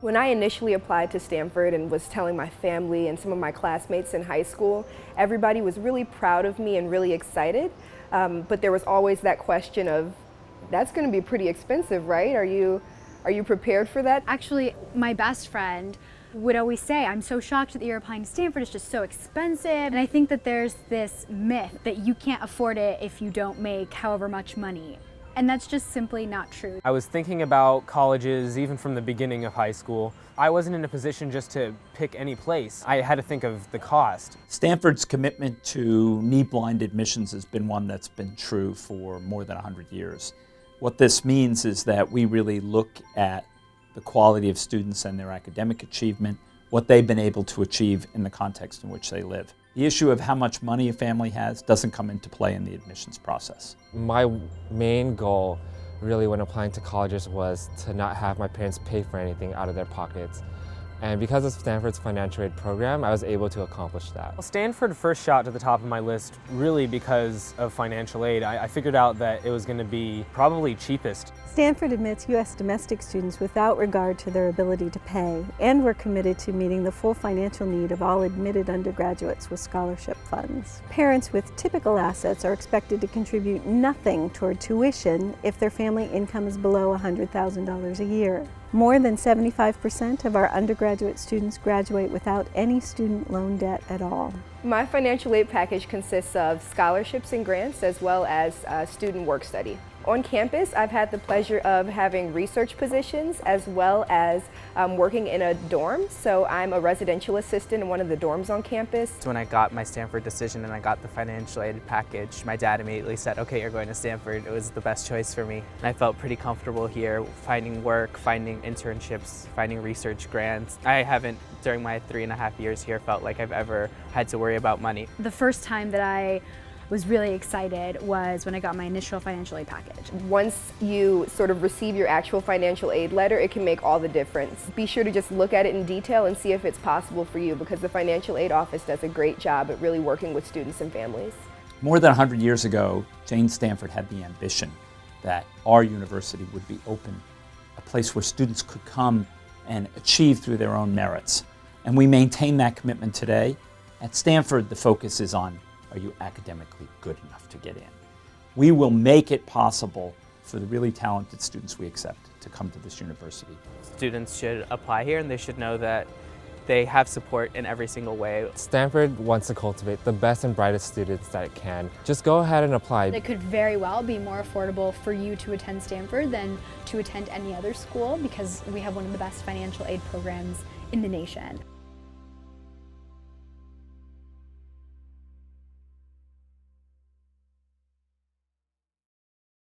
When I initially applied to Stanford and was telling my family and some of my classmates in high school, everybody was really proud of me and really excited. But there was always that question of, that's going to be pretty expensive, right? Are you prepared for that? Actually, my best friend would always say, I'm so shocked that you're applying to Stanford, it's just so expensive. And I think that there's this myth that you can't afford it if you don't make however much money. And that's just simply not true. I was thinking about colleges even from the beginning of high school. I wasn't in a position just to pick any place. I had to think of the cost. Stanford's commitment to knee-blind admissions has been one that's been true for more than 100 years. What this means is that we really look at the quality of students and their academic achievement, what they've been able to achieve in the context in which they live. The issue of how much money a family has doesn't come into play in the admissions process. My main goal really when applying to colleges was to not have my parents pay for anything out of their pockets. And because of Stanford's financial aid program, I was able to accomplish that. Well, Stanford first shot to the top of my list really because of financial aid. I figured out that it was going to be probably cheapest. Stanford admits U.S. domestic students without regard to their ability to pay, and we're committed to meeting the full financial need of all admitted undergraduates with scholarship funds. Parents with typical assets are expected to contribute nothing toward tuition if their family income is below $100,000 a year. More than 75% of our undergraduate students graduate without any student loan debt at all. My financial aid package consists of scholarships and grants as well as student work study. On campus, I've had the pleasure of having research positions as well as working in a dorm. So I'm a residential assistant in one of the dorms on campus. When I got my Stanford decision and I got the financial aid package, my dad immediately said, okay, you're going to Stanford. It was the best choice for me. And I felt pretty comfortable here, finding work, finding internships, finding research grants. I haven't, during my 3.5 years here, felt like I've ever had to worry about money. The first time that I was really excited was when I got my initial financial aid package. Once you sort of receive your actual financial aid letter, it can make all the difference. Be sure to just look at it in detail and see if it's possible for you, because the financial aid office does a great job at really working with students and families. More than 100 years ago, Jane Stanford had the ambition that our university would be open, a place where students could come and achieve through their own merits. And we maintain that commitment today. At Stanford, the focus is on, are you academically good enough to get in? We will make it possible for the really talented students we accept to come to this university. Students should apply here and they should know that they have support in every single way. Stanford wants to cultivate the best and brightest students that it can. Just go ahead and apply. It could very well be more affordable for you to attend Stanford than to attend any other school because we have one of the best financial aid programs in the nation.